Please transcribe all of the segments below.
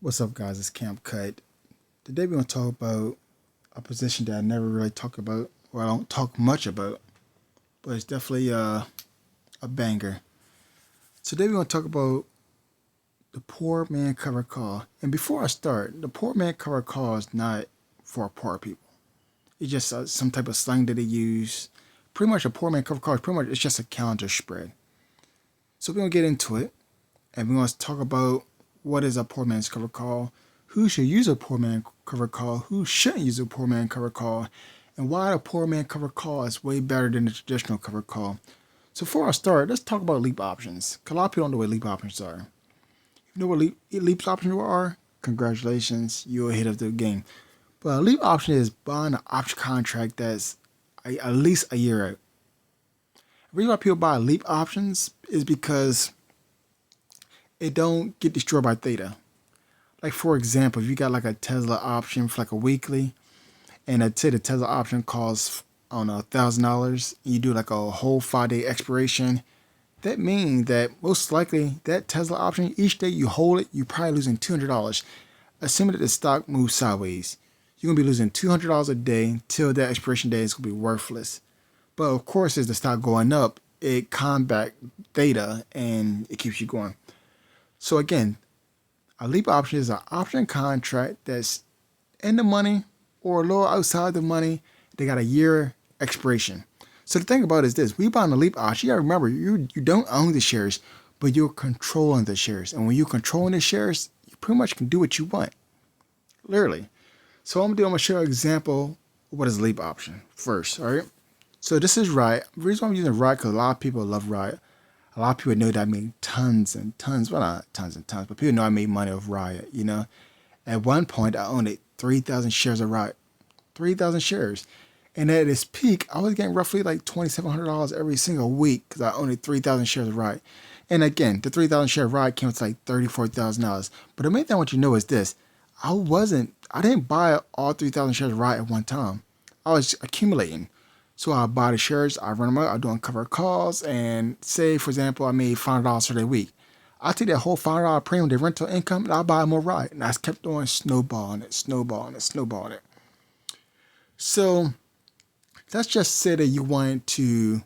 What's up, guys? It's Camp Cut. Today we're going to talk about a position that I never really talk about, or I don't talk much about, but it's definitely a banger. Today we're going to talk about the poor man cover call. And before I start, the poor man cover call is not for poor people. It's just some type of slang that they use. Pretty much a poor man cover call is pretty much it's just a calendar spread. So we're going to get into it, and we're going to talk about what is a poor man's cover call, who should use a poor man cover call, who shouldn't use a poor man cover call, and why the poor man cover call is way better than the traditional cover call. So before I start, let's talk about leap options. 'Cause a lot of people don't know what leap options are. If you know what leap options are, congratulations, you're ahead of the game. But a leap option is buying an option contract that's at least a year out. The reason why people buy leap options is because it don't get destroyed by theta. Like for example, if you got like a Tesla option for like a weekly, and I'd say the Tesla option costs I don't know $1,000, you do like a whole 5-day expiration. That means that most likely that Tesla option each day you hold it, you're probably losing $200. Assuming that the stock moves sideways, you're gonna be losing $200 a day till that expiration day is gonna be worthless. But of course, as the stock going up, it combat theta and it keeps you going. So again, a leap option is an option contract that's in the money or a little outside the money. They got a year expiration. So the thing about it is this: we buy a leap option. You gotta remember, you don't own the shares, but you're controlling the shares. And when you're controlling the shares, you pretty much can do what you want, literally. So what I'm gonna show you an example of what is a leap option first. All right. So this is Riot. The reason why I'm using Riot because a lot of people love Riot. A lot of people know that I made tons and tons, well not tons and tons, but people know I made money off Riot, you know. At one point I owned 3,000 shares of Riot. 3,000 shares. And at its peak, I was getting roughly like $2,700 every single week because I owned 3,000 shares of Riot. And again, the 3,000 share of Riot came to like $34,000. But the main thing I want you to know is this. I didn't buy all 3,000 shares of Riot at one time. I was accumulating. So I buy the shares, I run them out, I do uncover calls, and say, for example, I made $500 for that week. I take that whole $500 premium, the rental income, and I buy more Riot. And I just kept doing snowballing it, snowballing it, snowballing it. So let's just say that you wanted to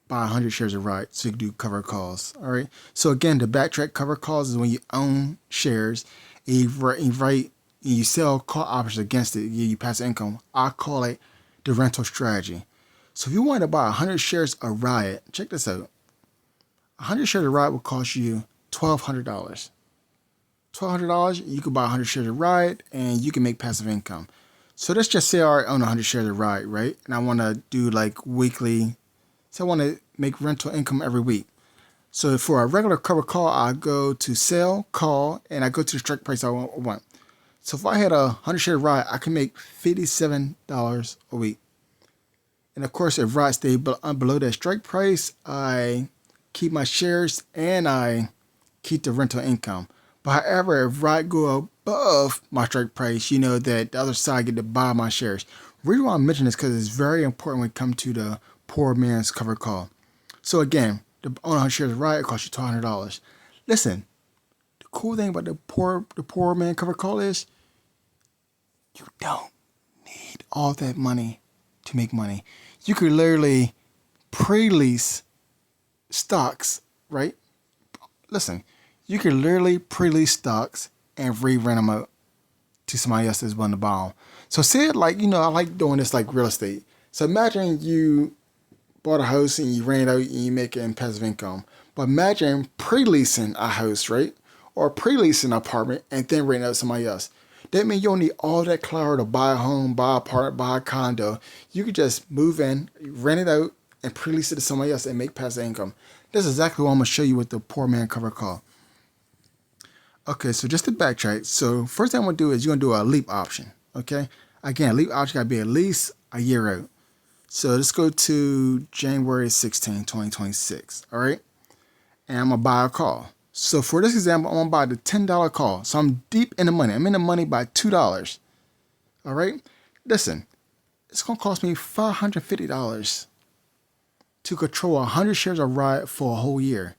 buy 100 shares of Riot so you can do cover calls. All right. So again, the backtrack cover calls is when you own shares and you sell call options against it, you pass income. I call it the rental strategy. So if you want to buy 100 shares of Riot, check this out. 100 shares of Riot will cost you $1,200. $1,200, you can buy 100 shares of Riot and you can make passive income. So let's just say I own 100 shares of Riot, right? And I want to do like weekly. So I want to make rental income every week. So for a regular cover call, I go to sell, call, and I go to the strike price I want. So if I had 100 shares of Riot, I can make $57 a week. And of course, if Riot stay below that strike price, I keep my shares and I keep the rental income. But however, if Riot go above my strike price, you know that the other side get to buy my shares. The reason why I mention this because it's very important when it comes to the poor man's cover call. So again, the own 100 shares of Riot costs you $200. Listen, the cool thing about the poor man cover call is you don't need all that money to make money. You could literally pre-lease stocks, right? Listen, you could literally pre-lease stocks and re-rent them out to somebody else that's willing to buy them. So say it like, I like doing this like real estate. So imagine you bought a house and you rent it out and you make it in passive income. But imagine pre-leasing a house, right? Or pre-leasing an apartment and then renting out to somebody else. That means you don't need all that clout to buy a home, buy an apartment, buy a condo. You could just move in, rent it out, and pre-lease it to somebody else and make passive income. That's exactly what I'm going to show you with the poor man cover call. Okay, so just to backtrack. So first thing I'm going to do is you're going to do a leap option. Okay? Again, leap option got to be at least a year out. So let's go to January 16, 2026. All right? And I'm going to buy a call. So for this example, I'm going to buy the $10 call. So I'm deep in the money. I'm in the money by $2. All right? Listen, it's going to cost me $550 to control 100 shares of Riot for a whole year.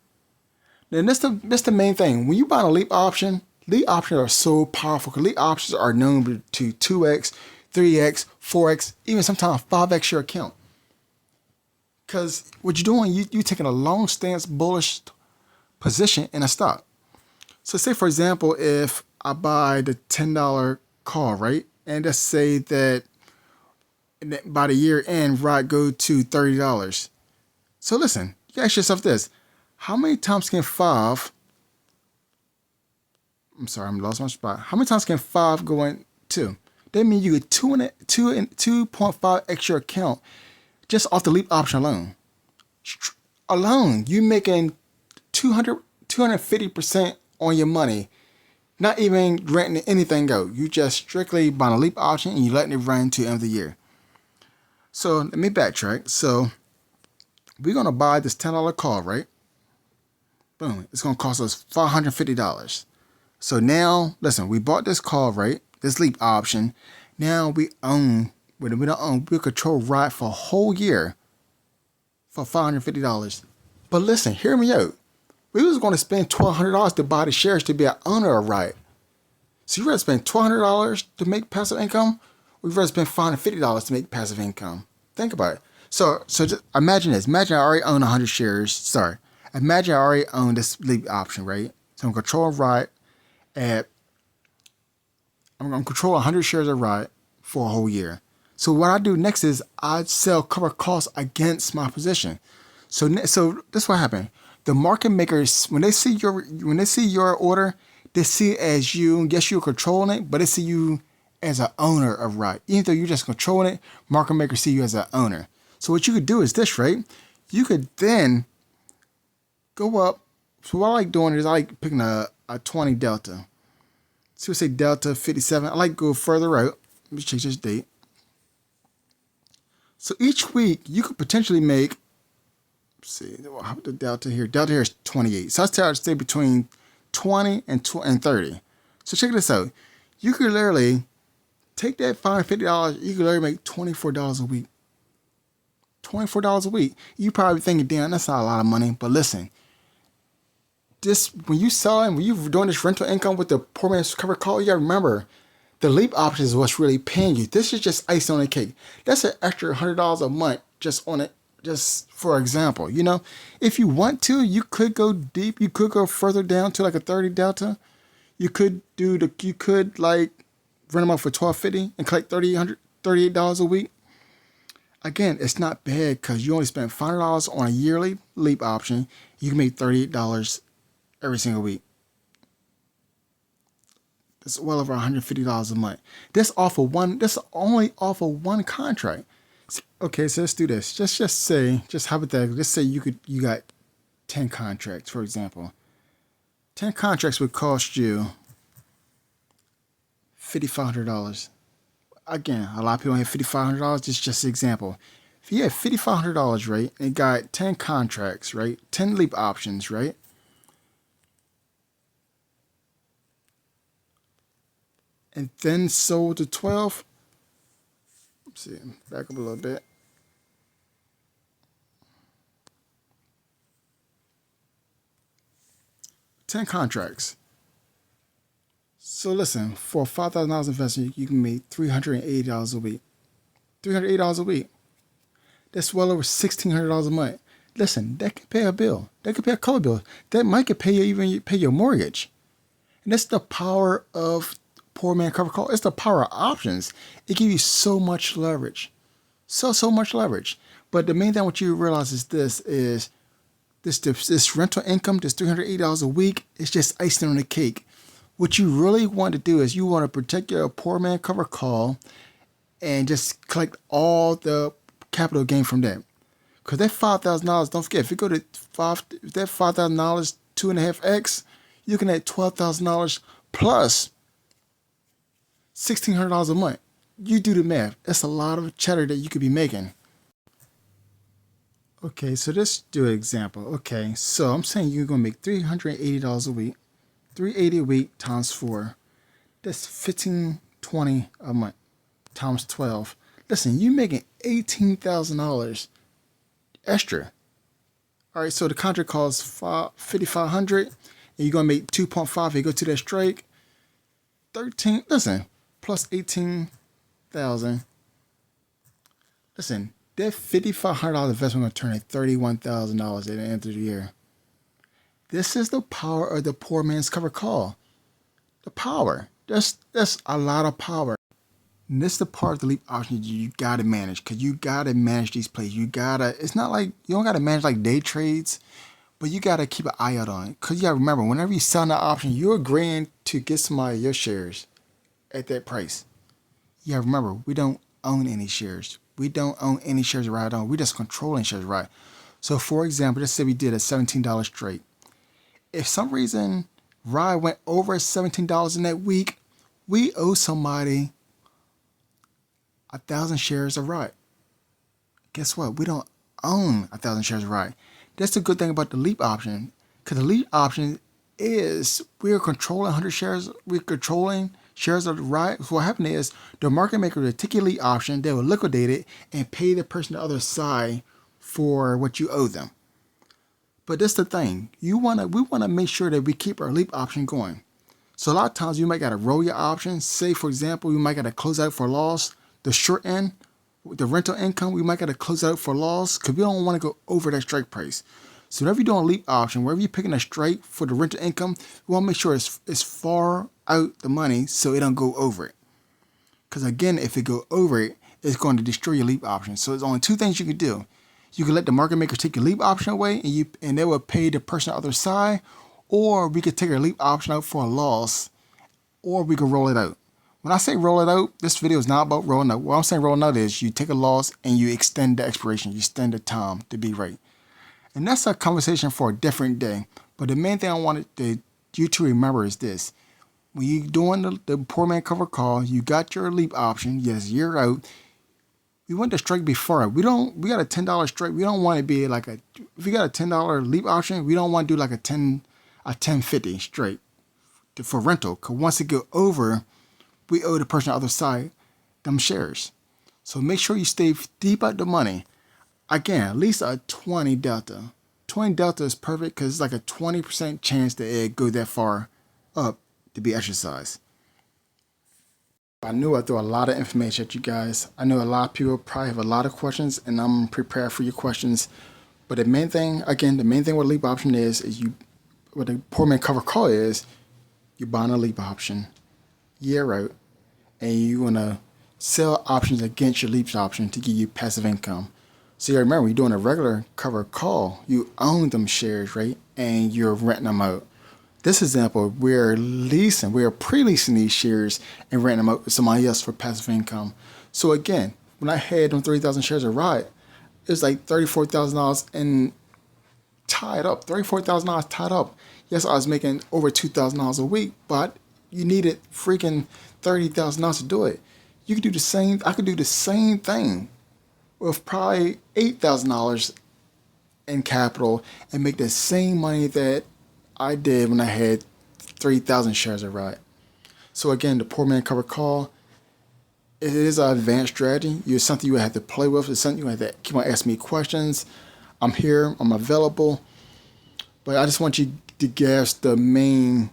Then that's the main thing. When you buy a leap option, Lead options are so powerful because lead options are known to 2x, 3x, 4x, even sometimes 5x your account. Because what you're doing, you taking a long stance bullish position in a stock. So say, for example, if I buy the $10 call, right? And let's say that by the year end, right, go to $30. So listen, you ask yourself this. How many times can I'm lost my spot. How many times can 5 go in 2? That means you get 2.5 extra account just off the leap option alone. Alone, you making 250% on your money. Not even renting anything out. You just strictly buying a leap option and you letting it run to the end of the year. So let me backtrack. So we're gonna buy this $10 call, right? Boom. It's gonna cost us $550. So now, listen, we bought this call, right? This leap option. Now we own, we don't own, we control RIDE for a whole year for $550. But listen, hear me out. We was going to spend $1,200 to buy the shares to be an owner of RIDE. So you rather spend $1,200 to make passive income, or you rather spend $550 to make passive income? Think about it. So just imagine this. Imagine I already own 100 shares. Sorry. Imagine I already own this leap option, right? So I'm controlling RIDE. I'm going to control 100 shares of RIDE for a whole year. So what I do next is I sell cover costs against my position. So this is what happened. The market makers, when they see your order, they see it as you. Yes, you're controlling it, but they see you as an owner of RIDE. Even though you're just controlling it, market makers see you as an owner. So what you could do is this, right? You could then go up. So what I like doing is I like picking a 20 delta. So we say delta 57. I like to go further out. Let me change this date. So each week you could potentially make, let's see, how about the delta here? Delta here is 28. So I try to stay between 20 and 30. So check this out. You could literally take that $550. You could literally make $24 a week. $24 a week. You probably thinking, damn, that's not a lot of money. But listen. When you selling, when you're doing this rental income with the poor man's cover call, you gotta remember the leap option is what's really paying you. This is just icing on the cake. That's an extra $100 a month just on it, just for example. You know, if you want to, you could go deep. You could go further down to like a 30 delta. You could like rent them out for $1,250 and collect $38 a week. Again, it's not bad because you only spend $500 on a yearly leap option. You can make $38 every single week. That's well over $150 a month. That's only off of one contract. Okay, so let's do this. Just say, just hypothetically, let's say you got 10 contracts, for example. 10 contracts would cost you $5,500. Again, a lot of people have $5,500. This is just an example. If you have $5,500, right, and got 10 contracts, right, 10 leap options, right, and then sold to 12. Let's see, back up a little bit. $10 contracts. So listen, for $5,000 investment, you can make $380 a week. $380 a week. That's well over $1,600 a month. Listen, that can pay a bill. That can pay a couple bills. That might could pay your mortgage. And that's the power of poor man cover call. It's the power of options. It gives you so much leverage. So much leverage. But the main thing I want you to realize is this rental income, this $380 a week, is just icing on the cake. What you really want to do is you want to protect your poor man cover call and just collect all the capital gain from that. Because that $5,000, don't forget, if you go to that $5,000 2.5x, you can add $12,000 plus $1,600 a month. You do the math. That's a lot of cheddar that you could be making. Okay, so let's do an example. Okay, so I'm saying you're going to make $380 a week. $380 a week times 4. That's $1,520 a month times 12. Listen, you're making $18,000 extra. All right, so the contract costs $5,500, and you're going to make 2.5 if you go to that strike. 13, listen, plus 18,000. Listen, that $5,500 investment going to turn at $31,000 at the end of the year. This is the power of the poor man's covered call. The power. That's a lot of power. And this is the part of the leap option you gotta manage, because you gotta manage these plays. It's not like you don't gotta manage like day trades, but you gotta keep an eye out on it. Because you gotta remember, whenever you sell that option, you're agreeing to get somebody your shares at that price. You gotta remember, we don't own any shares. We don't own any shares right on. We're just controlling shares right. So for example, let's say we did a $17 straight. If some reason RAI went over $17 in that week, we owe somebody 1,000 shares of RAI. Guess what? We don't own 1,000 shares of RAI. That's the good thing about the leap option, because the leap option is we're controlling 100 shares. We're controlling shares of the RAI. So what happened is the market maker will take your leap option, they will liquidate it and pay the person on the other side for what you owe them. But that's the thing. We want to make sure that we keep our leap option going. So a lot of times you might got to roll your options. Say, for example, you might got to close out for loss. The short end, the rental income, we might got to close out for loss because we don't want to go over that strike price. So whenever you're doing a leap option, wherever you're picking a strike for the rental income, we want to make sure it's far out the money so it don't go over it. Because again, if it go over it, it's going to destroy your leap option. So there's only two things you can do. You can let the market maker take your leap option away and they will pay the person on the other side, or we could take our leap option out for a loss, or we could roll it out. When I say roll it out, this video is not about rolling out. What I'm saying rolling out is you take a loss and you extend the expiration. You extend the time to be right. And that's a conversation for a different day. But the main thing I wanted you to remember is this. When you're doing the poor man cover call, you got your leap option. Yes, you're out. We want the strike before. We got a $10 strike. We don't want to be like if you got a $10 leap option, we don't want to do like a $10.50 straight for rental. Because once it go over, we owe the person on the other side them shares. So make sure you stay deep out the money. Again, at least a 20 delta. 20 delta is perfect because it's like a 20% chance that it go that far up to be exercised. I knew I threw a lot of information at you guys. I know a lot of people probably have a lot of questions, and I'm prepared for your questions. But the main thing with leap option is what the poor man cover call is, you're buying a leap option year out, and you want to sell options against your leap option to give you passive income. So you remember, you're doing a regular cover call, you own them shares, right? And you're renting them out. This example, we're pre-leasing these shares and renting them out to somebody else for passive income. So again, when I had them 30,000 shares of RAI, it was like $34,000 and tied up. $34,000 tied up. Yes, I was making over $2,000 a week, but you needed freaking $30,000 to do it. You could do the same. I could do the same thing with probably $8,000 in capital and make the same money that I did when I had 3,000 shares of RAI. So again, the poor man cover call, it is an advanced strategy. It's something you have to play with. It's something you have to keep on asking me questions. I'm here. I'm available. But I just want you to guess the main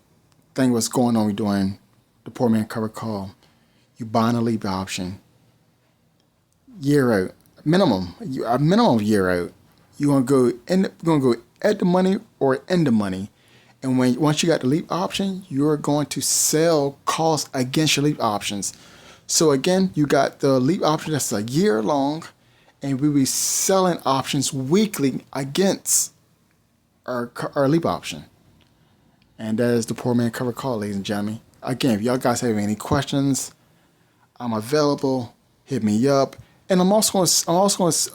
thing what's going on with doing the poor man cover call. You buying a leap option. Year out. A minimum of year out. You're gonna go at the money or in the money. And once you got the leap option, you're going to sell calls against your leap options. So again, you got the leap option that's a year long, and we'll be selling options weekly against our leap option. And that is the poor man cover call, ladies and gentlemen. Again, if y'all guys have any questions, I'm available. Hit me up. And I'm also going to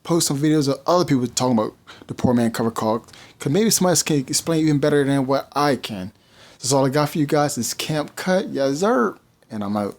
post some videos of other people talking about the poor man cover call, because maybe somebody else can explain even better than what I can. That's all I got for you guys. It's Camp Cut, yes sir, and I'm out.